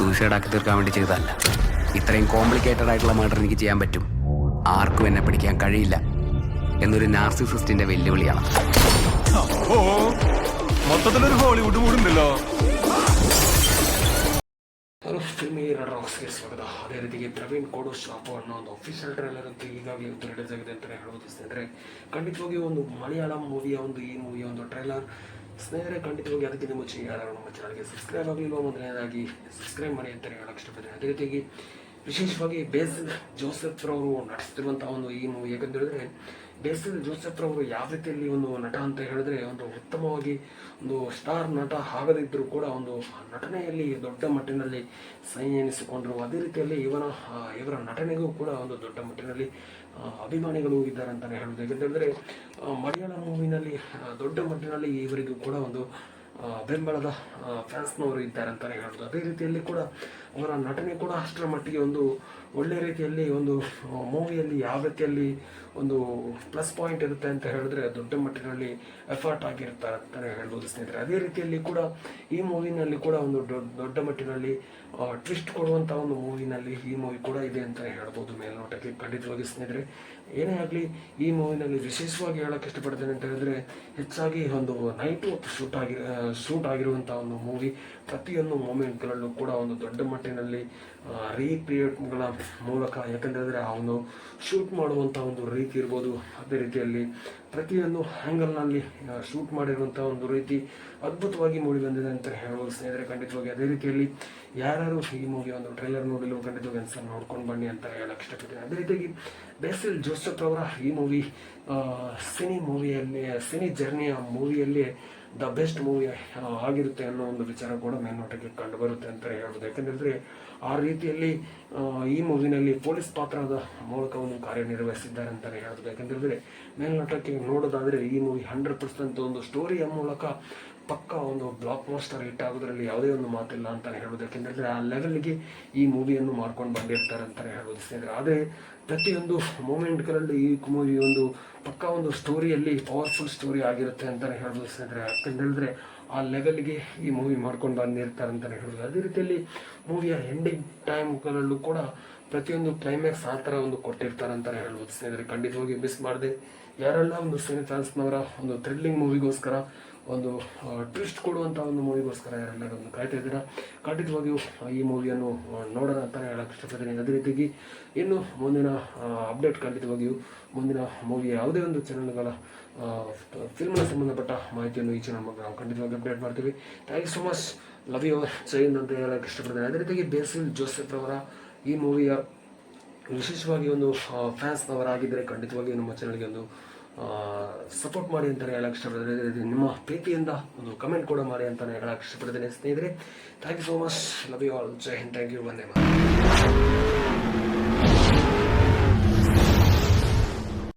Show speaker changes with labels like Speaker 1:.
Speaker 1: Suicide ആക്കി തീർക്കാൻ വേണ്ടി ചെയ്തതല്ല. ഇത്രയും കോംപ്ലിക്കേറ്റഡ് ആയിട്ടുള്ള മർഡർ എനിക്ക് ചെയ്യാൻ പറ്റും, ആർക്കും എന്നെ പിടിക്കാൻ കഴിയില്ല എന്നൊരു നാർസിസിസ്റ്റിന്റെ വെല്ലുവിളിയാണ്.
Speaker 2: മൊത്തത്തിലൊരു ഹോളിവുഡ് മൂടുണ്ടല്ലോ.
Speaker 3: ಹಲೋ ಫಿಲ್ಮಿ ರಾಕ್ಸ್ಗೆ ಸ್ವಾಗತ. ಅದೇ ರೀತಿಗೆ ಪ್ರವೀಣ್ ಕೋಡು ಶಾಪು ಅನ್ನೋ ಒಂದು ಅಫಿಷಿಯಲ್ ಟ್ರೈಲರ್ ಅಂತೂ ಈಗಾಗಲೇ ಒಂದು ರಿಲೀಸ್ ಆಗಿದೆ ಅಂತಲೇ ಹೇಳ್ಬೋದು ಸ್ನೇಹಿತರೆ. ಖಂಡಿತವಾಗಿ ಒಂದು ಮಲಯಾಳಂ ಮೂವಿಯ ಈ ಮೂವಿಯ ಒಂದು ಟ್ರೈಲರ್ ಸ್ನೇಹಿತರೆ. ಖಂಡಿತವಾಗಿ ಅದಕ್ಕಿಂತ ಮುಂಚೆ ಯಾರು ನಮ್ಮ ಚಾನಲ್ಗೆ ಸಬ್ಸ್ಕ್ರೈಬ್ ಆಗಲಿಲ್ಲ ಮೊದಲನೇದಾಗಿ ಸಬ್ಸ್ಕ್ರೈಬ್ ಮಾಡಿ ಅಂತಲೇ ಹೇಳಕ್ಕೆ ಇಷ್ಟಪಡ್ತೀನಿ. ಅದೇ ರೀತಿಯಾಗಿ ವಿಶೇಷವಾಗಿ ಬೇಸಿಲ್ ಜೋಸೆಫ್ ರವರು ನಡೆಸ್ತಿರುವಂಥ ಒಂದು ಈ ಮೂವಿ, ಯಾಕಂತೇಳಿದ್ರೆ ಬೇಸಿಲ್ ಜೋಸೆಫ್ ರವರು ಯಾವ ರೀತಿಯಲ್ಲಿ ಒಂದು ನಟ ಅಂತ ಹೇಳಿದ್ರೆ ಒಂದು ಉತ್ತಮವಾಗಿ ಒಂದು ಸ್ಟಾರ್ ನಟ ಆಗದಿದ್ದರೂ ಕೂಡ ಒಂದು ನಟನೆಯಲ್ಲಿ ದೊಡ್ಡ ಮಟ್ಟಿನಲ್ಲಿ ಸೈ ಎನಿಸಿಕೊಂಡರು. ಅದೇ ರೀತಿಯಲ್ಲಿ ಇವರ ನಟನೆಗೂ ಕೂಡ ಒಂದು ದೊಡ್ಡ ಮಟ್ಟಿನಲ್ಲಿ ಅಭಿಮಾನಿಗಳು ಇದ್ದಾರೆ ಅಂತಲೇ ಹೇಳೋದು. ಯಾಕಂತೇಳಿದ್ರೆ ಮಲಯಾಳ ಮೂವಿನಲ್ಲಿ ದೊಡ್ಡ ಮಟ್ಟಿನಲ್ಲಿ ಇವರಿಗೂ ಕೂಡ ಒಂದು ಬೆಂಬಲದ ಫ್ಯಾನ್ಸ್ನವರು ಇದ್ದಾರೆ ಅಂತಲೇ ಹೇಳೋದು. ಅದೇ ರೀತಿಯಲ್ಲಿ ಕೂಡ ಅವರ ನಟನೆ ಕೂಡ ಅಷ್ಟರ ಮಟ್ಟಿಗೆ ಒಂದು ಒಳ್ಳೆ ರೀತಿಯಲ್ಲಿ ಒಂದು ಮೂವಿಯಲ್ಲಿ ಯಾವ ರೀತಿಯಲ್ಲಿ ಒಂದು ಪ್ಲಸ್ ಪಾಯಿಂಟ್ ಇರುತ್ತೆ ಅಂತ ಹೇಳಿದ್ರೆ ದೊಡ್ಡ ಮಟ್ಟಿನಲ್ಲಿ ಎಫರ್ಟ್ ಆಗಿರ್ತಾರೆ ಅಂತಲೇ ಹೇಳ್ಬೋದು ಸ್ನೇಹಿತರೆ. ಅದೇ ರೀತಿಯಲ್ಲಿ ಕೂಡ ಈ ಮೂವಿನಲ್ಲಿ ಕೂಡ ಒಂದು ದೊಡ್ಡ ಮಟ್ಟಿನಲ್ಲಿ ಟ್ವಿಸ್ಟ್ ಕೊಡುವಂಥ ಒಂದು ಮೂವಿನಲ್ಲಿ ಈ ಮೂವಿ ಕೂಡ ಇದೆ ಅಂತಲೇ ಹೇಳ್ಬೋದು ಮೇಲ್ನೋಟಕ್ಕೆ. ಖಂಡಿತವಾಗಿ ಸ್ನೇಹಿತರೆ, ಏನೇ ಆಗಲಿ ಈ ಮೂವಿನಲ್ಲಿ ವಿಶೇಷವಾಗಿ ಹೇಳೋಕ್ಕೆ ಇಷ್ಟಪಡ್ತೇನೆ ಅಂತ ಹೇಳಿದ್ರೆ ಹೆಚ್ಚಾಗಿ ಒಂದು ನೈಟ್ ಶೂಟ್ ಆಗಿರುವಂಥ ಒಂದು ಮೂವಿ. ಪ್ರತಿಯೊಂದು ಮೂಮೆಂಟ್ಗಳಲ್ಲೂ ಕೂಡ ಒಂದು ದೊಡ್ಡ ಮಟ್ಟಿನಲ್ಲಿ ರೀಕ್ರಿಯೇಟ್ಗಳ ಮೂಲಕ, ಯಾಕಂತೇಳಿದ್ರೆ ಆ ಒಂದು ಶೂಟ್ ಮಾಡುವಂಥ ಒಂದು ರೀತಿ ಇರ್ಬೋದು, ಅದೇ ರೀತಿಯಲ್ಲಿ ಪ್ರತಿಯೊಂದು ಆ್ಯಂಗಲ್ನಲ್ಲಿ ಶೂಟ್ ಮಾಡಿರುವಂಥ ಒಂದು ರೀತಿ ಅದ್ಭುತವಾಗಿ ಮೂಡಿ ಬಂದಿದೆ ಅಂತ ಹೇಳ್ಬೋದು ಸ್ನೇಹಿತರೆ. ಖಂಡಿತವಾಗಿ ಅದೇ ರೀತಿಯಲ್ಲಿ ಯಾರು ಈ ಮೂವಿಯ ಒಂದು ಟ್ರೈಲರ್ ನೋಡಲು ಖಂಡಿತವಾಗಿ ಅನ್ಸಲ್ಲಿ ನೋಡ್ಕೊಂಡು ಬನ್ನಿ ಅಂತ ಹೇಳಕ್ಕೆ ಇಷ್ಟಪಡ್ತೀನಿ. ಅದೇ ರೀತಿಯಾಗಿ ಬೇಸಿಲ್ ಜೋಸೆಫ್ ಅವರ ಈ ಮೂವಿ ಸಿನಿ ಜರ್ನಿಯ ಮೂವಿಯಲ್ಲಿ ದ ಬೆಸ್ಟ್ ಮೂವಿ ಆಗಿರುತ್ತೆ ಅನ್ನೋ ಒಂದು ವಿಚಾರ ಕೂಡ ಮೇಲ್ನೋಟಕ್ಕೆ ಕಂಡು ಬರುತ್ತೆ ಅಂತ ಹೇಳ್ಬೋದು. ಯಾಕಂತಂದರೆ ಆ ರೀತಿಯಲ್ಲಿ ಈ ಮೂವಿನಲ್ಲಿ ಪೊಲೀಸ್ ಪಾತ್ರದ ಮೂಲಕ ಒಂದು ಕಾರ್ಯನಿರ್ವಹಿಸಿದ್ದಾರೆ ಅಂತಲೇ ಹೇಳ್ಬೋದು. ಯಾಕಂತೇಳಿದ್ರೆ ಮೇಲ್ನೋಟಕ್ಕೆ ನೋಡೋದಾದರೆ ಈ ಮೂವಿ 100% ಒಂದು ಸ್ಟೋರಿಯ ಮೂಲಕ ಪಕ್ಕ ಒಂದು ಬ್ಲಾಕ್ ಮಾಸ್ಟರ್ ಹಿಟ್ ಆಗೋದ್ರಲ್ಲಿ ಯಾವುದೇ ಒಂದು ಮಾತಿಲ್ಲ ಅಂತಲೇ ಹೇಳ್ಬೋದು. ಯಾಕೆಂದರೆ ಆ ಲೆವೆಲ್ಗೆ ಈ ಮೂವಿಯನ್ನು ಮಾಡ್ಕೊಂಡು ಬಂದಿರ್ತಾರೆ ಅಂತಲೇ ಹೇಳ್ಬೋದು ಸ್ನೇಹಿತರೆ. ಆದರೆ ಪ್ರತಿಯೊಂದು ಮೂಮೆಂಟ್ಗಳಲ್ಲಿ ಈ ಮೂವಿ ಒಂದು ಪಕ್ಕ ಒಂದು ಸ್ಟೋರಿಯಲ್ಲಿ ಪವರ್ಫುಲ್ ಸ್ಟೋರಿ ಆಗಿರುತ್ತೆ ಅಂತಲೇ ಹೇಳ್ಬೋದು ಸ್ನೇಹಿತರೆ. ಯಾಕಂತೇಳಿದ್ರೆ ಆ ಲೆವೆಲ್ಗೆ ಈ ಮೂವಿ ಮಾಡ್ಕೊಂಡು ಬಂದಿರ್ತಾರೆ ಅಂತಲೇ ಹೇಳ್ಬೋದು. ಅದೇ ರೀತಿಯಲ್ಲಿ ಮೂವಿಯ ಎಂಡಿಂಗ್ ಟೈಮ್ಗಳಲ್ಲೂ ಕೂಡ ಪ್ರತಿಯೊಂದು ಕ್ಲೈಮ್ಯಾಕ್ಸ್ ಆ ಥರ ಒಂದು ಕೊಟ್ಟಿರ್ತಾರೆ ಅಂತಲೇ ಹೇಳ್ಬೋದು ಸ್ನೇಹಿತರೆ. ಖಂಡಿತವಾಗಿ ಮಿಸ್ ಮಾಡದೆ ಯಾರೆಲ್ಲ ಒಂದು ಸಿನಿ ಫ್ಯಾನ್ಸ್ನವರ ಒಂದು ಥ್ರಿಲ್ಲಿಂಗ್ ಮೂವಿಗೋಸ್ಕರ ಒಂದು ಟ್ವಿಸ್ಟ್ ಕೊಡುವಂಥ ಒಂದು ಮೂವಿಗೋಸ್ಕರ ಯಾರೆಲ್ಲರೂ ಒಂದು ಕಾಯ್ತಾ ಇದ್ದೀರಾ, ಖಂಡಿತವಾಗಿಯೂ ಈ ಮೂವಿಯನ್ನು ನೋಡೋಣ ಅಂತಲೇ ಹೇಳಕ್ಕೆ ಇಷ್ಟಪಡ್ತೀನಿ. ಅದೇ ರೀತಿಯಾಗಿ ಇನ್ನು ಮುಂದಿನ ಅಪ್ಡೇಟ್ ಖಂಡಿತವಾಗಿಯೂ ಮುಂದಿನ ಮೂವಿಯ ಯಾವುದೇ ಒಂದು ಚಾನಲ್ಗಳ ಫಿಲ್ಮ್ನ ಸಂಬಂಧಪಟ್ಟ ಮಾಹಿತಿಯನ್ನು ಈ ಚಾನಲ್ ನಾವು ಖಂಡಿತವಾಗಿ ಅಪ್ಡೇಟ್ ಮಾಡ್ತೀವಿ. Thank you so much, love you Jai Hind ಅಂತ ಹೇಳಕ್ಕೆ ಇಷ್ಟಪಡ್ತೀನಿ. ಅದೇ ರೀತಿಯಾಗಿ ಬೇಸಿಲ್ ಜೋಸೆಫ್ ಅವರ ಈ ಮೂವಿಯ ವಿಶೇಷವಾಗಿ ಒಂದು ಫ್ಯಾನ್ಸ್ನವರಾಗಿದ್ದರೆ ಖಂಡಿತವಾಗಿ ನಮ್ಮ ಚಾನಲ್ಗೆ ಒಂದು ಸಪೋರ್ಟ್ ಮಾಡಿ ಅಂತಲೇ ಹೇಳಕ್ಕೆ ಇಷ್ಟಪಡ್ತೀನಿ. ನಿಮ್ಮ ಪ್ರೀತಿಯಿಂದ ಒಂದು ಕಮೆಂಟ್ ಕೂಡ ಮಾಡಿ ಅಂತಲೇ ಹೇಳಕ್ಕೆ ಇಷ್ಟಪಡ್ತೀನಿ ಸ್ನೇಹಿತರೆ. Thank you so much, love you all, Jai Hind, thank you, Vande Mataram.